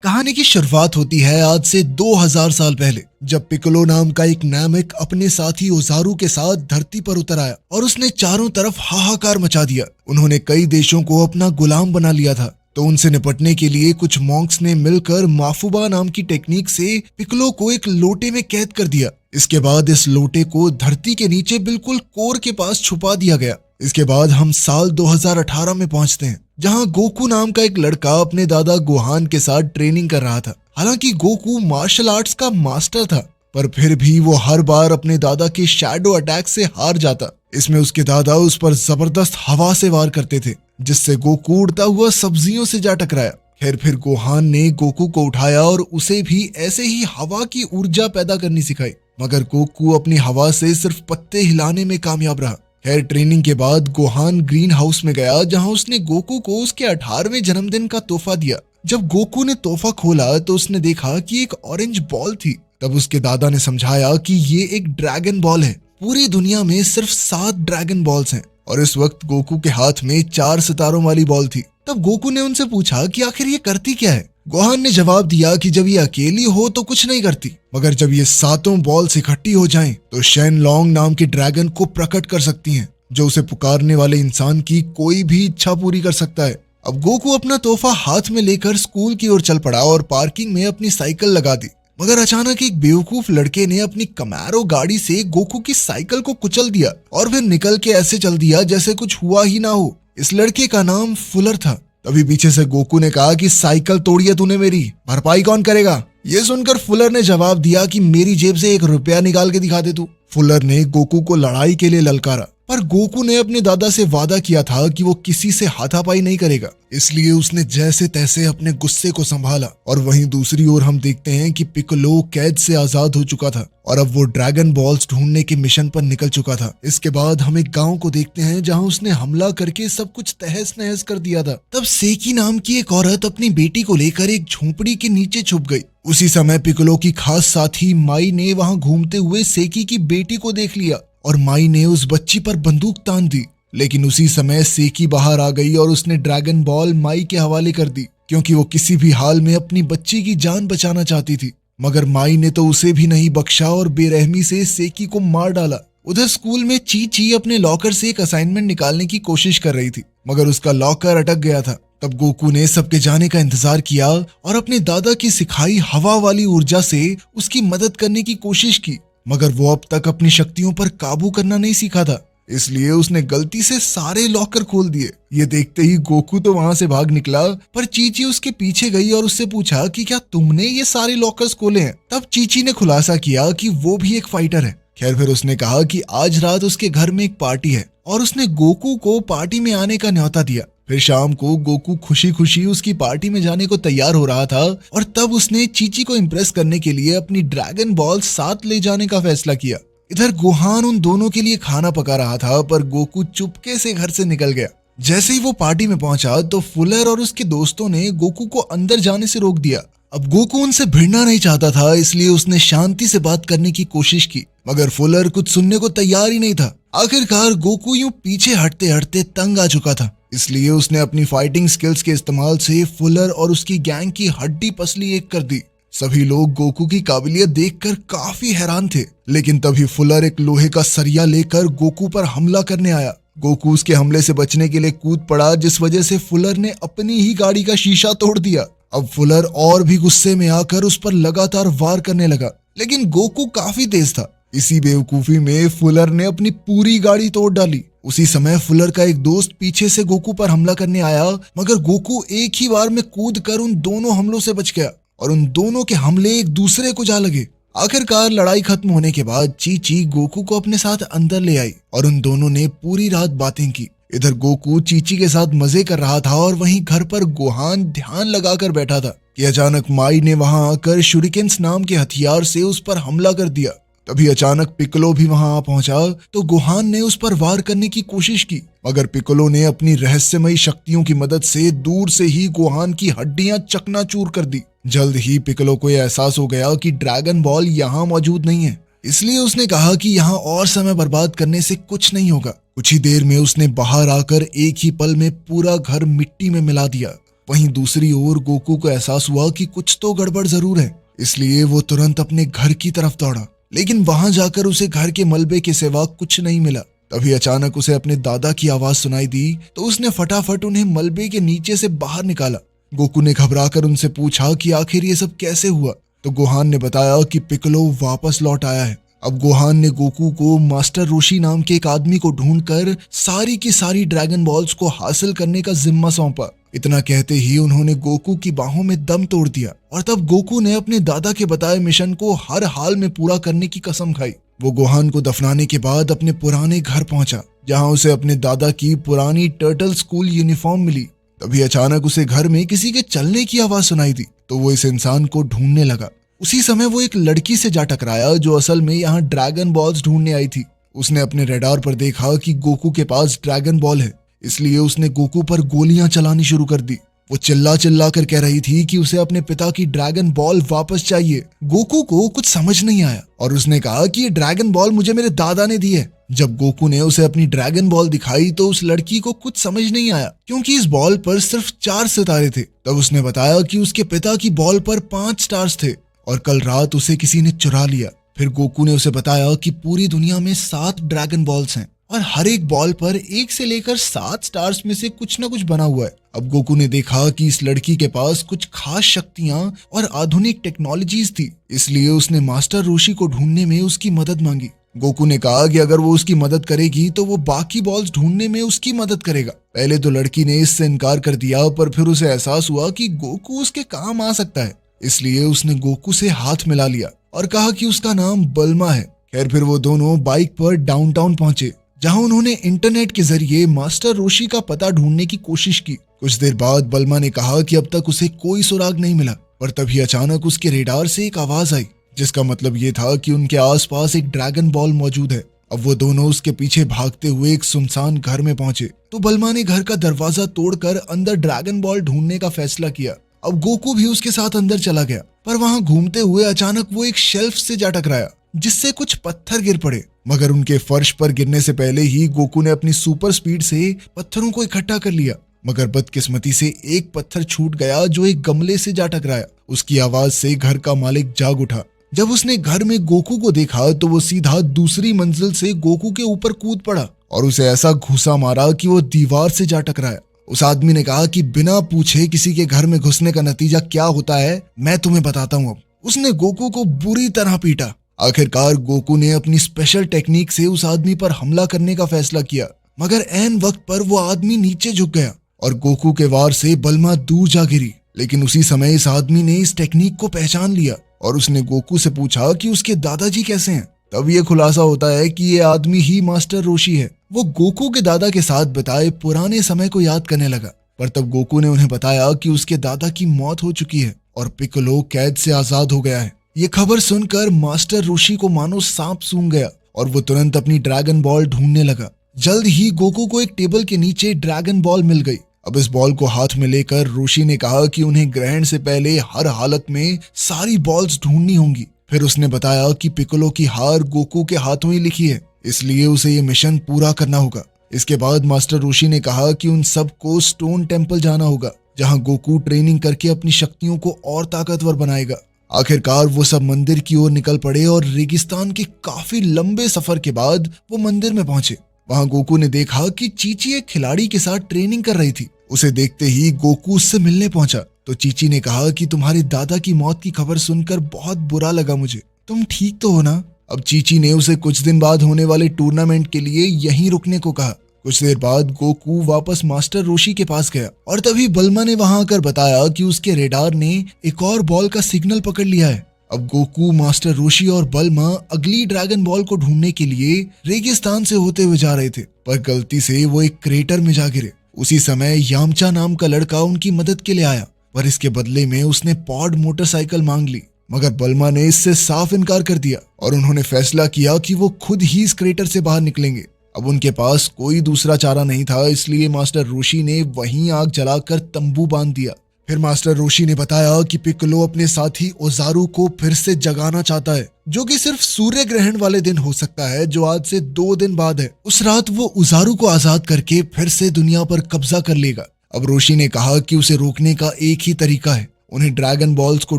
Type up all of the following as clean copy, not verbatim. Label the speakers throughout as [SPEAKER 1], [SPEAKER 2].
[SPEAKER 1] कहानी की शुरुआत होती है आज से 2000 साल पहले, जब पिकोलो नाम का एक नामिक अपने साथी ओजारू के साथ धरती पर उतर आया और उसने चारों तरफ हाहाकार मचा दिया। उन्होंने कई देशों को अपना गुलाम बना लिया था, तो उनसे निपटने के लिए कुछ मॉन्क्स ने मिलकर माफुबा नाम की टेक्निक से पिकोलो को एक लोटे में कैद कर दिया। इसके बाद इस लोटे को धरती के नीचे बिल्कुल कोर के पास छुपा दिया गया। इसके बाद हम साल 2018 में पहुंचते हैं, जहां गोकू नाम का एक लड़का अपने दादा गोहान के साथ ट्रेनिंग कर रहा था। हालांकि गोकू मार्शल आर्ट्स का मास्टर था, पर फिर भी वो हर बार अपने दादा के शैडो अटैक से हार जाता। इसमें उसके दादा उस पर जबरदस्त हवा से वार करते थे, जिससे गोकू उड़ता हुआ सब्जियों से जा टकराया। खैर फिर गोहान ने गोकू को उठाया और उसे भी ऐसे ही हवा की ऊर्जा पैदा करनी सिखाई, मगर गोकू अपनी हवा से सिर्फ पत्ते हिलाने में कामयाब रहा। खैर ट्रेनिंग के बाद गोहान ग्रीन हाउस में गया, जहां उसने गोकू को उसके 18वें जन्मदिन का तोहफा दिया। जब गोकू ने तोहफा खोला तो उसने देखा कि एक ऑरेंज बॉल थी। तब उसके दादा ने समझाया कि ये एक ड्रैगन बॉल है। पूरी दुनिया में सिर्फ 7 ड्रैगन बॉल्स हैं और इस वक्त गोकू के हाथ में 4 सितारों वाली बॉल थी। तब गोकू ने उनसे पूछा कि आखिर ये करती क्या है। गोहान ने जवाब दिया कि जब ये अकेली हो तो कुछ नहीं करती, मगर जब ये 7 बॉल्स इकट्ठी हो जाएं तो शेन लॉन्ग नाम के ड्रैगन को प्रकट कर सकती हैं, जो उसे पुकारने वाले इंसान की कोई भी इच्छा पूरी कर सकता है। अब गोकू अपना तोहफा हाथ में लेकर स्कूल की ओर चल पड़ा और पार्किंग में अपनी साइकिल लगा दी, मगर अचानक एक बेवकूफ लड़के ने अपनी कमैरो गाड़ी से गोकू की साइकिल को कुचल दिया और फिर निकल के ऐसे चल दिया जैसे कुछ हुआ ही ना हो। इस लड़के का नाम फुलर था। तभी पीछे से गोकू ने कहा कि साइकिल तोड़ी है तूने मेरी, भरपाई कौन करेगा। ये सुनकर फुलर ने जवाब दिया कि मेरी जेब से 1 रुपया निकाल के दिखा दे तू। फुलर ने गोकू को लड़ाई के लिए ललकारा, पर गोकू ने अपने दादा से वादा किया था कि वो किसी से हाथापाई नहीं करेगा, इसलिए उसने जैसे तैसे अपने गुस्से को संभाला। और वहीं दूसरी ओर हम देखते हैं कि पिकोलो कैद से आजाद हो चुका था और अब वो ड्रैगन बॉल्स ढूंढने के मिशन पर निकल चुका था। इसके बाद हम एक गांव को देखते हैं, जहां उसने हमला करके सब कुछ तहस नहस कर दिया था। तब सेकी नाम की एक औरत अपनी बेटी को लेकर एक झोपड़ी के नीचे छुप गई। उसी समय पिकोलो की खास साथी माई ने वहां घूमते हुए सेकी की बेटी को देख लिया और माई ने उस बच्ची पर बंदूक तान दी। लेकिन उसी समय सेकी बाहर आ गई और उसने ड्रैगन बॉल माई के हवाले कर दी, क्योंकि वो किसी भी हाल में अपनी बच्ची की जान बचाना चाहती थी। मगर माई ने तो उसे भी नहीं बख्शा और बेरहमी से सेकी को मार डाला। उधर स्कूल में चीची अपने लॉकर से एक असाइनमेंट निकालने की कोशिश कर रही थी, मगर उसका लॉकर अटक गया था। तब गोकू ने सबके जाने का इंतजार किया और अपने दादा की सिखाई हवा वाली ऊर्जा से उसकी मदद करने की कोशिश की, मगर वो अब तक अपनी शक्तियों पर काबू करना नहीं सीखा था, इसलिए उसने गलती से सारे लॉकर खोल दिए। ये देखते ही गोकू तो वहां से भाग निकला, पर चीची उसके पीछे गई और उससे पूछा कि क्या तुमने ये सारे लॉकर्स खोले हैं। तब चीची ने खुलासा किया कि वो भी एक फाइटर है। खैर फिर उसने कहा कि आज रात उसके घर में एक पार्टी है और उसने गोकू को पार्टी में आने का न्योता दिया। फिर शाम को गोकू खुशी खुशी उसकी पार्टी में जाने को तैयार हो रहा था और तब उसने चीची को इम्प्रेस करने के लिए अपनी ड्रैगन बॉल साथ ले जाने का फैसला किया। इधर गोहान उन दोनों के लिए खाना पका रहा था, पर गोकू चुपके से घर से निकल गया। जैसे ही वो पार्टी में पहुंचा तो फुलर और उसके दोस्तों ने गोकू को अंदर जाने से रोक दिया। अब गोकू उनसे भिड़ना नहीं चाहता था, इसलिए उसने शांति से बात करने की कोशिश की, मगर फुलर कुछ सुनने को तैयार ही नहीं था। आखिरकार गोकू यूं पीछे हटते हटते तंग आ चुका था, इसलिए उसने अपनी फाइटिंग स्किल्स के इस्तेमाल से फुलर और उसकी गैंग की हड्डी पसली एक कर दी। सभी लोग गोकू की काबिलियत देखकर काफी हैरान थे, लेकिन तभी फुलर एक लोहे का सरिया लेकर गोकू पर हमला करने आया। गोकू उसके हमले से बचने के लिए कूद पड़ा, जिस वजह से फुलर ने अपनी ही गाड़ी का शीशा तोड़ दिया। अब फुलर और भी गुस्से में आकर उस पर लगातार वार करने लगा, लेकिन गोकू काफी तेज था। इसी बेवकूफी में फुलर ने अपनी पूरी गाड़ी तोड़ डाली। उसी समय फुलर का एक दोस्त पीछे से गोकू पर हमला करने आया, मगर गोकू एक ही बार में कूद कर उन दोनों हमलों से बच गया और उन दोनों के हमले एक दूसरे को जा लगे। आखिरकार लड़ाई खत्म होने के बाद चीची गोकू को अपने साथ अंदर ले आई और उन दोनों ने पूरी रात बातें की। इधर गोकू चीची के साथ मजे कर रहा था और वहीं घर पर गोहान ध्यान लगाकर बैठा था कि अचानक माई ने वहां आकर शुरिकेन्स नाम के हथियार से उस पर हमला कर दिया। तभी अचानक पिकोलो भी वहां आ पहुंचा तो गोहान ने उस पर वार करने की कोशिश की, मगर पिकोलो ने अपनी रहस्यमयी शक्तियों की मदद से दूर से ही गोहान की हड्डियां चकनाचूर कर दी। जल्द ही पिकोलो को यह एहसास हो गया कि ड्रैगन बॉल यहाँ मौजूद नहीं है, इसलिए उसने कहा कि यहाँ और समय बर्बाद करने से कुछ नहीं होगा। कुछ ही देर में उसने बाहर आकर एक ही पल में पूरा घर मिट्टी में मिला दिया वहीं दूसरी ओर गोकू को एहसास हुआ कि कुछ तो गड़बड़ जरूर है, इसलिए वो तुरंत अपने घर की तरफ दौड़ा। लेकिन वहां जाकर उसे घर के मलबे के सिवा कुछ नहीं मिला। तभी अचानक उसे अपने दादा की आवाज सुनाई दी, तो उसने फटाफट उन्हें मलबे के नीचे से बाहर निकाला। गोकू ने घबराकर उनसे पूछा कि आखिर ये सब कैसे हुआ, तो गोहान ने बताया कि पिक्कोलो वापस लौट आया है। अब गोहान ने गोकू को मास्टर रोशी नाम के एक आदमी को ढूंढकर सारी की सारी ड्रैगन बॉल्स को हासिल करने का जिम्मा सौंपा। इतना कहते ही उन्होंने गोकू की बाहों में दम तोड़ दिया और तब गोकू ने अपने दादा के बताए मिशन को हर हाल में पूरा करने की कसम खाई। वो गोहान को दफनाने के बाद अपने पुराने घर पहुंचा, जहां उसे अपने दादा की पुरानी टर्टल स्कूल यूनिफॉर्म मिली। तभी अचानक उसे घर में किसी के चलने की आवाज सुनाई दी, तो वो इस इंसान को ढूंढने लगा। उसी समय वो एक लड़की से जा टकराया जो असल में यहाँ ड्रैगन बॉल्स ढूंढने आई थी। उसने अपने रडार पर देखा कि गोकू के पास ड्रैगन बॉल है, इसलिए उसने गोकू पर गोलियां चलानी शुरू कर दी। वो चिल्ला कर कह रही थी कि उसे अपने पिता की ड्रैगन बॉल वापस चाहिए। गोकू को कुछ समझ नहीं आया और उसने कहा कि ये ड्रैगन बॉल मुझे मेरे दादा ने दी है। जब गोकू ने उसे अपनी ड्रैगन बॉल दिखाई तो उस लड़की को कुछ समझ नहीं आया, क्योंकि इस बॉल पर सिर्फ 4 सितारे थे। तब उसने बताया कि उसके पिता की बॉल पर 5 स्टार्स थे और कल रात उसे किसी ने चुरा लिया। फिर गोकू ने उसे बताया कि पूरी दुनिया में 7 ड्रैगन बॉल्स हैं और हर एक बॉल पर 1 से लेकर 7 स्टार्स में से कुछ न कुछ बना हुआ है। अब गोकू ने देखा कि इस लड़की के पास कुछ खास शक्तियां और आधुनिक टेक्नोलॉजीज थी, इसलिए उसने मास्टर रोशी को ढूंढने में उसकी मदद मांगी। गोकू ने कहा कि अगर वो उसकी मदद करेगी तो वो बाकी बॉल्स ढूंढने में उसकी मदद करेगा। पहले तो लड़की ने इससे इनकार कर दिया, पर फिर उसे एहसास हुआ कि गोकू उसके काम आ सकता है, इसलिए उसने गोकू से हाथ मिला लिया और कहा कि उसका नाम बल्मा है। खैर फिर वो दोनों बाइक पर डाउनटाउन पहुंचे, जहां उन्होंने इंटरनेट के जरिए मास्टर रोशी का पता ढूंढने की कोशिश की। कुछ देर बाद बल्मा ने कहा कि अब तक उसे कोई सुराग नहीं मिला, पर तभी अचानक उसके रेडार से एक आवाज आई, जिसका मतलब ये था कि उनके आसपास एक ड्रैगन बॉल मौजूद है। अब वो दोनों उसके पीछे भागते हुए एक सुनसान घर में पहुंचे, तो बल्मा ने घर का दरवाजा तोड़कर अंदर ड्रैगन बॉल ढूंढने का फैसला किया। अब गोकू भी उसके साथ अंदर चला गया, पर वहां घूमते हुए अचानक वो एक शेल्फ से जा टकराया, जिससे कुछ पत्थर गिर पड़े। मगर उनके फर्श पर गिरने से पहले ही गोकू ने अपनी सुपर स्पीड से पत्थरों को इकट्ठा कर लिया। मगर बदकिस्मती से एक पत्थर छूट गया जो एक गमले से जा टकराया। उसकी आवाज से घर का मालिक जाग उठा। जब उसने घर में गोकू को देखा तो वो सीधा दूसरी मंजिल से गोकू के ऊपर कूद पड़ा और उसे ऐसा घूसा मारा कि वो दीवार से जा टकराया। उस आदमी ने कहा कि बिना पूछे किसी के घर में घुसने का नतीजा क्या होता है मैं तुम्हें बताता हूँ। अब उसने गोकू को बुरी तरह पीटा। आखिरकार गोकू ने अपनी स्पेशल टेक्निक से उस आदमी पर हमला करने का फैसला किया, मगर ऐन वक्त पर वो आदमी नीचे झुक गया और गोकू के वार से बल्मा दूर जा गिरी। लेकिन उसी समय इस आदमी ने इस टेक्निक को पहचान लिया और उसने गोकू से पूछा कि उसके दादाजी कैसे हैं। तब ये खुलासा होता है कि ये आदमी ही मास्टर रोशी है। वो गोकू के दादा के साथ बिताए पुराने समय को याद करने लगा, पर तब गोकू ने उन्हें बताया कि उसके दादा की मौत हो चुकी है और पिक्कोलो कैद से आजाद हो गया है। ये खबर सुनकर मास्टर रोशी को मानो सांप सूंघ गया और वो तुरंत अपनी ड्रैगन बॉल ढूंढने लगा। जल्द ही गोकू को एक टेबल के नीचे ड्रैगन बॉल मिल गई। अब इस बॉल को हाथ में लेकर रोशी ने कहा कि उन्हें ग्रहण से पहले हर हालत में सारी बॉल्स ढूंढनी होंगी। फिर उसने बताया कि पिक्कोलो की हार गोकू के हाथों ही लिखी है, इसलिए उसे ये मिशन पूरा करना होगा। इसके बाद मास्टर रोशी ने कहा कि उन सबको स्टोन टेम्पल जाना होगा, जहां गोकू ट्रेनिंग करके अपनी शक्तियों को और ताकतवर बनाएगा। आखिरकार वो सब मंदिर की ओर निकल पड़े और रेगिस्तान के काफी लंबे सफर के बाद वो मंदिर में पहुंचे। वहां गोकू ने देखा कि चीची एक खिलाड़ी के साथ ट्रेनिंग कर रही थी। उसे देखते ही गोकू उससे मिलने पहुंचा तो चीची ने कहा कि तुम्हारे दादा की मौत की खबर सुनकर बहुत बुरा लगा मुझे, तुम ठीक तो हो ना? अब चीची ने उसे कुछ दिन बाद होने वाले टूर्नामेंट के लिए यहीं रुकने को कहा। कुछ देर बाद गोकू वापस मास्टर रोशी के पास गया और तभी बल्मा ने वहां आकर बताया कि उसके रेडार ने एक और बॉल का सिग्नल पकड़ लिया है। अब गोकू, मास्टर रोशी और बल्मा अगली ड्रैगन बॉल को ढूंढने के लिए रेगिस्तान से होते हुए जा रहे थे, पर गलती से वो एक क्रेटर में जा गिरे। उसी समय यामचा नाम का लड़का उनकी मदद के लिए आया, पर इसके बदले में उसने पॉड मोटरसाइकिल मांग ली। मगर बल्मा ने इससे साफ इनकार कर दिया और उन्होंने फैसला किया कि वो खुद ही इस क्रेटर से बाहर निकलेंगे। अब उनके पास कोई दूसरा चारा नहीं था, इसलिए मास्टर रोशी ने वहीं आग जलाकर तंबू बांध दिया। फिर मास्टर रोशी ने बताया कि पिक्कोलो अपने साथी ओजारू को फिर से जगाना चाहता है, जो कि सिर्फ सूर्य ग्रहण वाले दिन हो सकता है, जो आज से 2 दिन बाद है। उस रात वो ओजारू को आजाद करके फिर से दुनिया पर कब्जा कर लेगा। अब रोशी ने कहा कि उसे रोकने का एक ही तरीका है, उन्हें ड्रैगन बॉल्स को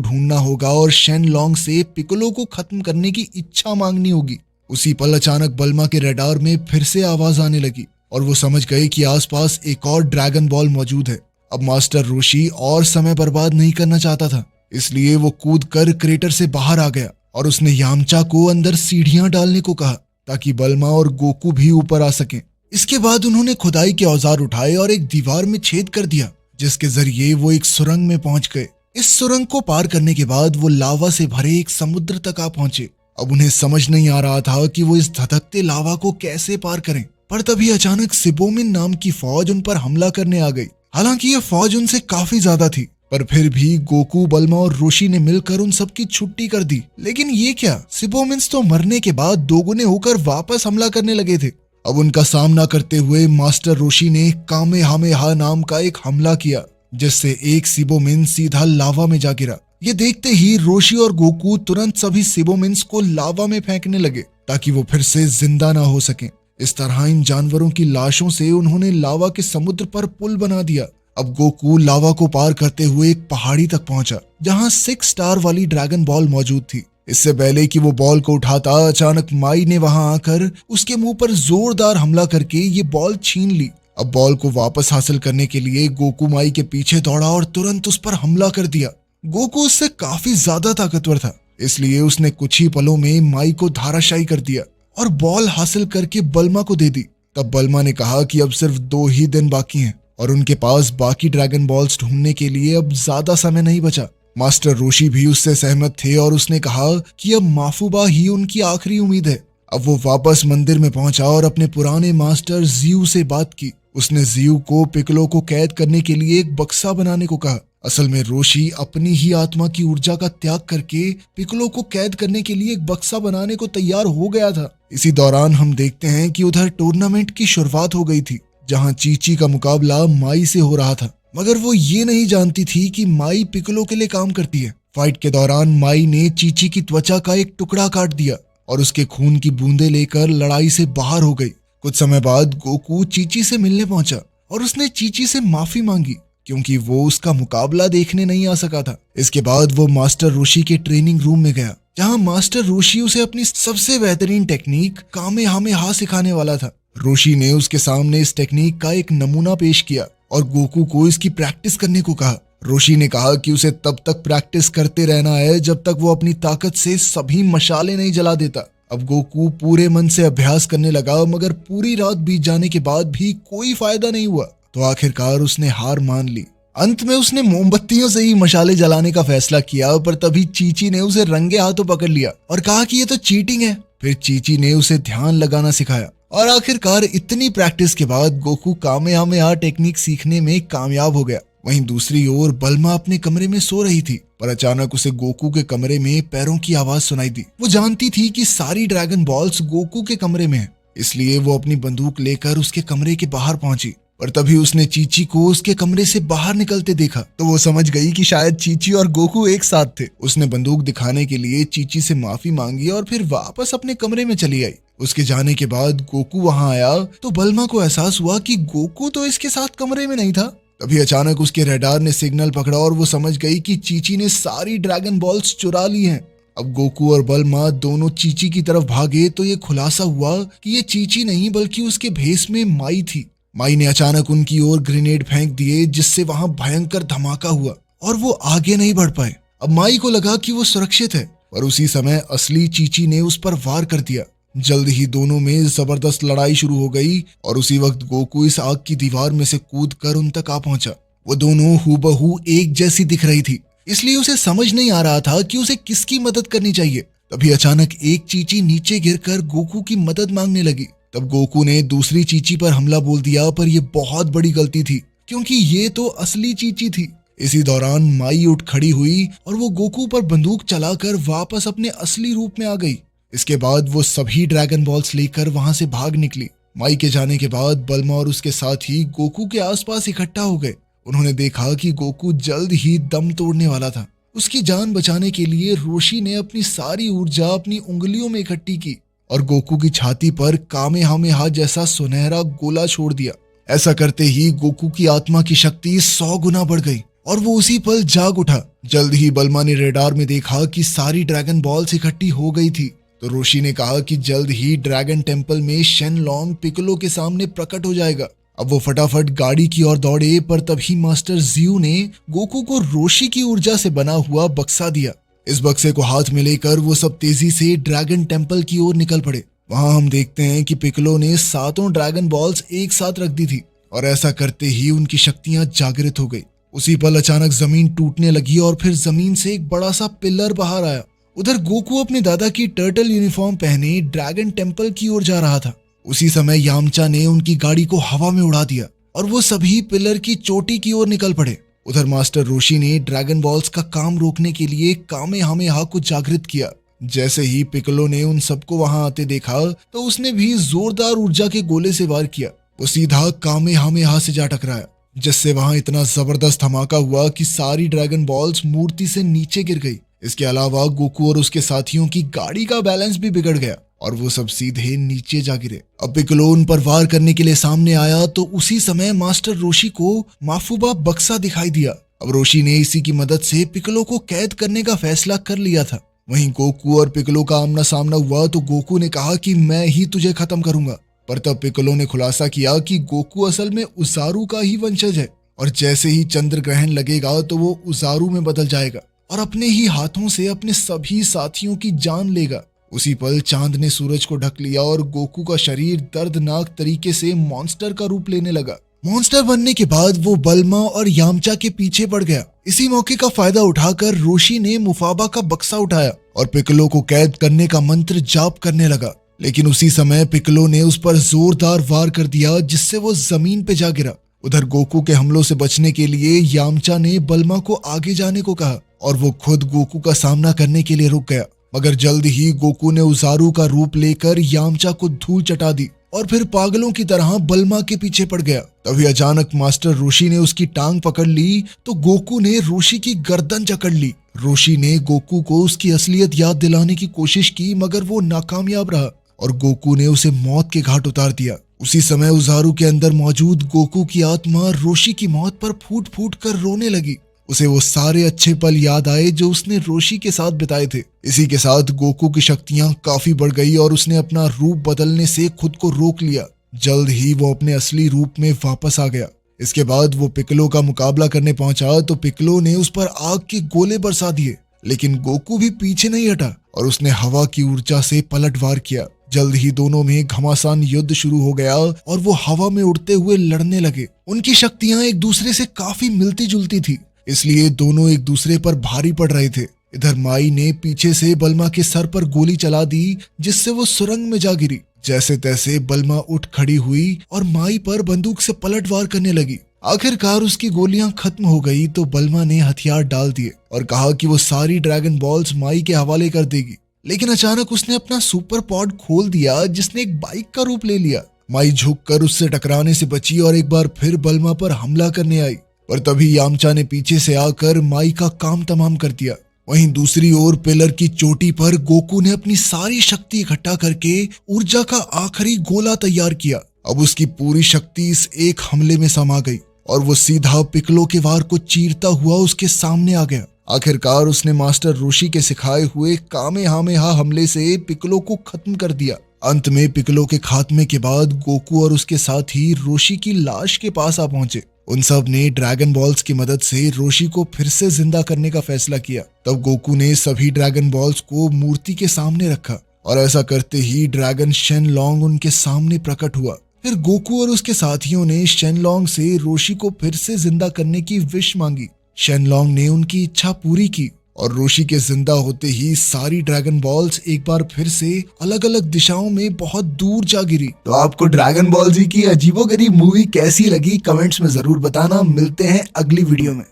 [SPEAKER 1] ढूंढना होगा और शेनलॉन्ग से पिकोलो को खत्म करने की इच्छा मांगनी होगी। उसी पल अचानक बल्मा के रडार में फिर से आवाज आने लगी और वो समझ गए कि आसपास एक और ड्रैगन बॉल मौजूद है। अब मास्टर रोशी और समय बर्बाद नहीं करना चाहता था, इसलिए वो कूद कर क्रेटर से बाहर आ गया और उसने यामचा को अंदर सीढ़ियां डालने को कहा ताकि बल्मा और गोकू भी ऊपर आ सकें। इसके बाद उन्होंने खुदाई के औजार उठाए और एक दीवार में छेद कर दिया, जिसके जरिए वो एक सुरंग में पहुंच गए। इस सुरंग को पार करने के बाद वो लावा से भरे एक समुद्र तक आ पहुंचे। अब उन्हें समझ नहीं आ रहा था कि वो इस धधकते लावा को कैसे पार करें, पर तभी अचानक सिबोमिन नाम की फौज उन पर हमला करने आ गई। हालांकि ये फौज उनसे काफी ज्यादा थी, पर फिर भी गोकू, बल्मा और रोशी ने मिलकर उन सबकी छुट्टी कर दी। लेकिन ये क्या, सिबोमिन्स तो मरने के बाद दोगुने होकर वापस हमला करने लगे थे। अब उनका सामना करते हुए मास्टर रोशी ने कामेहामेहा नाम का एक हमला किया, जिससे एक सिबोमिन सीधा लावा में जा गिरा। ये देखते ही रोशी और गोकू तुरंत सभी सिबोमिन्स को लावा में फेंकने लगे ताकि वो फिर से जिंदा ना हो सकें। इस तरह इन जानवरों की लाशों से उन्होंने लावा के समुद्र पर पुल बना दिया। अब गोकू लावा को पार करते हुए एक पहाड़ी तक पहुंचा, जहां 6 स्टार वाली ड्रैगन बॉल मौजूद थी। इससे पहले कि वो बॉल को उठाता, अचानक माई ने वहां आकर उसके मुंह पर जोरदार हमला करके ये बॉल छीन ली। अब बॉल को वापस हासिल करने के लिए गोकू माई के पीछे दौड़ा और तुरंत उस पर हमला कर दिया। गोकू उससे काफी ज्यादा ताकतवर था, इसलिए उसने कुछ ही पलों में माई को धाराशायी कर दिया और बॉल हासिल करके बल्मा को दे दी। तब बल्मा ने कहा कि अब सिर्फ 2 ही दिन बाकी हैं और उनके पास बाकी ड्रैगन बॉल्स ढूंढने के लिए अब ज्यादा समय नहीं बचा। मास्टर रोशी भी उससे सहमत थे और उसने कहा कि अब माफुबा ही उनकी आखिरी उम्मीद है। अब वो वापस मंदिर में पहुंचा और अपने पुराने मास्टर जियू से बात की। उसने जियू को पिकलो को कैद करने के लिए एक बक्सा बनाने को कहा। असल में रोशी अपनी ही आत्मा की ऊर्जा का त्याग करके पिकलो को कैद करने के लिए एक बक्सा बनाने को तैयार हो गया था। इसी दौरान हम देखते हैं कि उधर टूर्नामेंट की शुरुआत हो गई थी, जहां चीची का मुकाबला माई से हो रहा था, मगर वो ये नहीं जानती थी कि माई पिकलो के लिए काम करती है। फाइट के दौरान माई ने चीची की त्वचा का एक टुकड़ा काट दिया और उसके खून की बूंदें लेकर लड़ाई से बाहर हो गई। कुछ समय बाद गोकू चीची से मिलने पहुंचा और उसने चीची से माफी मांगी क्योंकि वो उसका मुकाबला देखने नहीं आ सका था। इसके बाद वो मास्टर रोशी के ट्रेनिंग रूम में गया, जहां मास्टर रोशी उसे अपनी सबसे बेहतरीन टेक्निक कामेहामेहा सिखाने वाला था। रोशी ने उसके सामने इस टेक्निक का एक नमूना पेश किया और गोकू को इसकी प्रैक्टिस करने को कहा। रोशी ने कहा कि उसे तब तक प्रैक्टिस करते रहना है जब तक वो अपनी ताकत से सभी मशाले नहीं जला देता। अब गोकू पूरे मन से अभ्यास करने लगा, मगर पूरी रात बीत जाने के बाद भी कोई फायदा नहीं हुआ, तो आखिरकार उसने हार मान ली। अंत में उसने मोमबत्तियों से ही मशाले जलाने का फैसला किया, पर तभी चीची ने उसे रंगे हाथों पकड़ लिया और कहा कि ये तो चीटिंग है। फिर चीची ने उसे ध्यान लगाना सिखाया और आखिरकार इतनी प्रैक्टिस के बाद गोकू कामेहामेहा टेक्निक सीखने में कामयाब हो गया। वहीं दूसरी ओर बल्मा अपने कमरे में सो रही थी, पर अचानक उसे गोकू के कमरे में पैरों की आवाज सुनाई दी। वो जानती थी कि सारी ड्रैगन बॉल्स गोकू के कमरे में है, इसलिए वो अपनी बंदूक लेकर उसके कमरे के बाहर पहुंची। पर तभी उसने चीची को उसके कमरे से बाहर निकलते देखा, तो वो समझ गई कि शायद चीची और गोकू एक साथ थे। उसने बंदूक दिखाने के लिए चीची से माफी मांगी और फिर वापस अपने कमरे में चली आई। उसके जाने के बाद गोकू वहां आया तो बल्मा को एहसास हुआ कि गोकू तो इसके साथ कमरे में नहीं था। तभी अचानक उसके रडार ने सिग्नल पकड़ा और वो समझ गई कि चीची ने सारी ड्रैगन बॉल्स चुरा ली हैं। अब गोकू और बल्मा दोनों चीची की तरफ भागे तो ये खुलासा हुआ कि ये चीची नहीं बल्कि उसके भेस में माई थी। माई ने अचानक उनकी ओर ग्रेनेड फेंक दिए, जिससे वहां भयंकर धमाका हुआ और वो आगे नहीं बढ़ पाए। अब माई को लगा कि वो सुरक्षित है, पर उसी समय असली चीची ने उस पर वार कर दिया। जल्द ही दोनों में जबरदस्त लड़ाई शुरू हो गई और उसी वक्त गोकू इस आग की दीवार में से कूदकर उन तक आ पहुंचा। वो दोनों हूबहू एक जैसी दिख रही थी, इसलिए उसे समझ नहीं आ रहा था कि उसे किसकी मदद करनी चाहिए। तभी अचानक एक चीची नीचे गिरकर गोकू की मदद मांगने लगी। तब गोकू ने दूसरी चीची पर हमला बोल दिया, पर यह बहुत बड़ी गलती थी क्योंकि ये तो असली चीची थी। इसी दौरान माई उठ खड़ी हुई और वो गोकू पर बंदूक चलाकर वापस अपने असली रूप में आ गई। इसके बाद वो सभी ड्रैगन बॉल्स लेकर वहां से भाग निकली। माई के जाने के बाद बल्मा और उसके साथी गोकू के आसपास इकट्ठा हो गए। उन्होंने देखा कि गोकू जल्द ही दम तोड़ने वाला था। उसकी जान बचाने के लिए रोशी ने अपनी सारी ऊर्जा अपनी उंगलियों में इकट्ठी की और गोकू की छाती पर कामेहामेहा जैसा सुनहरा गोला छोड़ दिया। ऐसा करते ही गोकू की आत्मा की शक्ति 100 गुना बढ़ गई और वो उसी पल जाग उठा। जल्द ही बल्मा ने रेडार में देखा कि सारी ड्रैगन बॉल्स इकट्ठी हो गई थी। तो रोशी ने कहा कि जल्द ही ड्रैगन टेम्पल में शेनलॉन्ग पिकोलो के सामने प्रकट हो जाएगा। अब वो फटाफट गाड़ी की ओर दौड़े, पर तभी मास्टर जियो ने गोकू को रोशी की ऊर्जा से बना हुआ बक्सा दिया। इस बक्से को हाथ में लेकर वो सब तेजी से ड्रैगन टेम्पल की ओर निकल पड़े। वहां हम देखते हैं कि पिकोलो ने 7 ड्रैगन बॉल्स एक साथ रख दी थी और ऐसा करते ही उनकी शक्तियां जागृत हो गई। उसी पल अचानक जमीन टूटने लगी और फिर जमीन से एक बड़ा सा पिलर बाहर आया। उधर गोकू अपने दादा की टर्टल यूनिफॉर्म पहने ड्रैगन टेम्पल की ओर जा रहा था। उसी समय यामचा ने उनकी गाड़ी को हवा में उड़ा दिया और वो सभी पिलर की चोटी की ओर निकल पड़े। उधर मास्टर रोशी ने ड्रैगन बॉल्स का काम रोकने के लिए कामेहामेहा को जागृत किया। जैसे ही पिकोलो ने उन सबको वहां आते देखा तो उसने भी जोरदार ऊर्जा के गोले से वार किया। वो सीधा कामेहामेहा से जा टकराया, जिससे वहां इतना जबरदस्त धमाका हुआ कि सारी ड्रैगन बॉल्स मूर्ति से नीचे गिर गई। इसके अलावा गोकू और उसके साथियों की गाड़ी का बैलेंस भी बिगड़ गया और वो सब सीधे नीचे जा गिरे। अब पिकोलो उन पर वार करने के लिए सामने आया तो उसी समय मास्टर रोशी को माफुबा बक्सा दिखाई दिया। अब रोशी ने इसी की मदद से पिकोलो को कैद करने का फैसला कर लिया था। वहीं गोकू और पिकोलो का आमना सामना हुआ तो गोकू ने कहा कि मैं ही तुझे खत्म करूंगा, पर तब पिकोलो ने खुलासा किया कि गोकू असल में उजारू का ही वंशज है और जैसे ही चंद्र ग्रहण लगेगा तो वो उजारू में बदल जाएगा और अपने ही हाथों से अपने सभी साथियों की जान लेगा। उसी पल चांद ने सूरज को ढक लिया और गोकू का शरीर दर्दनाक तरीके से मॉन्स्टर का रूप लेने लगा। मॉन्स्टर बनने के बाद वो बल्मा और यामचा के पीछे पड़ गया। इसी मौके का फायदा उठाकर रोशी ने मुफाबा का बक्सा उठाया और पिकोलो को कैद करने का मंत्र जाप करने लगा। लेकिन उसी समय पिकोलो ने उस पर जोरदार वार कर दिया, जिससे वो जमीन पे जा गिरा। उधर गोकू के हमलों से बचने के लिए यामचा ने बल्मा को आगे जाने को कहा और वो खुद गोकू का सामना करने के लिए रुक गया। मगर जल्द ही गोकू ने उजारू का रूप लेकर यामचा को धूल चटा दी और फिर पागलों की तरह बल्मा के पीछे पड़ गया। तभी अचानक मास्टर रोशी ने उसकी टांग पकड़ ली तो गोकू ने रोशी की गर्दन जकड़ ली। रोशी ने गोकू को उसकी असलियत याद दिलाने की कोशिश की, मगर वो नाकामयाब रहा और गोकू ने उसे मौत के घाट उतार दिया। उसी समय उजारू के अंदर मौजूद गोकू की आत्मा रोशी की मौत पर फूट फूट कर रोने लगी। उसे वो सारे अच्छे पल याद आए जो उसने रोशी के साथ बिताए थे। इसी के साथ गोकू की शक्तियां काफी बढ़ गई और उसने अपना रूप बदलने से खुद को रोक लिया। जल्द ही वो अपने असली रूप में वापस आ गया। इसके बाद वो पिकोलो का मुकाबला करने पहुंचा तो पिकोलो ने उस पर आग के गोले बरसा दिए, लेकिन गोकू भी पीछे नहीं हटा और उसने हवा की ऊर्जा से पलटवार किया। जल्द ही दोनों में घमासान युद्ध शुरू हो गया और वो हवा में उड़ते हुए लड़ने लगे। उनकी शक्तियां एक दूसरे से काफी मिलती जुलती थी, इसलिए दोनों एक दूसरे पर भारी पड़ रहे थे। इधर माई ने पीछे से बल्मा के सर पर गोली चला दी, जिससे वो सुरंग में जा गिरी। जैसे तैसे बल्मा उठ खड़ी हुई और माई पर बंदूक से पलटवार करने लगी। आखिरकार उसकी गोलियां खत्म हो गई तो बल्मा ने हथियार डाल दिए और कहा कि वो सारी ड्रैगन बॉल्स माई के हवाले कर देगी। लेकिन अचानक उसने अपना सुपर पॉड खोल दिया, जिसने एक बाइक का रूप ले लिया। माई झुककर उससे टकराने से बची और एक बार फिर बल्मा पर हमला करने आई, पर तभी यामचा ने पीछे से आकर माई का काम तमाम कर दिया। वहीं दूसरी ओर पिलर की चोटी पर गोकू ने अपनी सारी शक्ति इकट्ठा करके ऊर्जा का आखिरी गोला तैयार किया। अब उसकी पूरी शक्ति इस एक हमले में समा गई और वो सीधा पिकोलो के वार को चीरता हुआ उसके सामने आ गया। आखिरकार उसने मास्टर रोशी के सिखाए हुए कामेहामेहा हमले से पिकोलो को खत्म कर दिया। अंत में पिकोलो के खात्मे के बाद गोकू और उसके साथी रोशी की लाश के पास आ पहुंचे। उन सब ने ड्रैगन बॉल्स की मदद से रोशी को फिर से जिंदा करने का फैसला किया। तब गोकू ने सभी ड्रैगन बॉल्स को मूर्ति के सामने रखा और ऐसा करते ही ड्रैगन शेनलॉन्ग उनके सामने प्रकट हुआ। फिर गोकू और उसके साथियों ने शेनलॉन्ग से रोशी को फिर से जिंदा करने की विश मांगी। शेनलॉन्ग ने उनकी इच्छा पूरी की और रोशी के जिंदा होते ही सारी ड्रैगन बॉल्स एक बार फिर से अलग अलग दिशाओं में बहुत दूर जा गिरी।
[SPEAKER 2] तो आपको ड्रैगन बॉल जी की अजीबोगरीब मूवी कैसी लगी कमेंट्स में जरूर बताना। मिलते हैं अगली वीडियो में।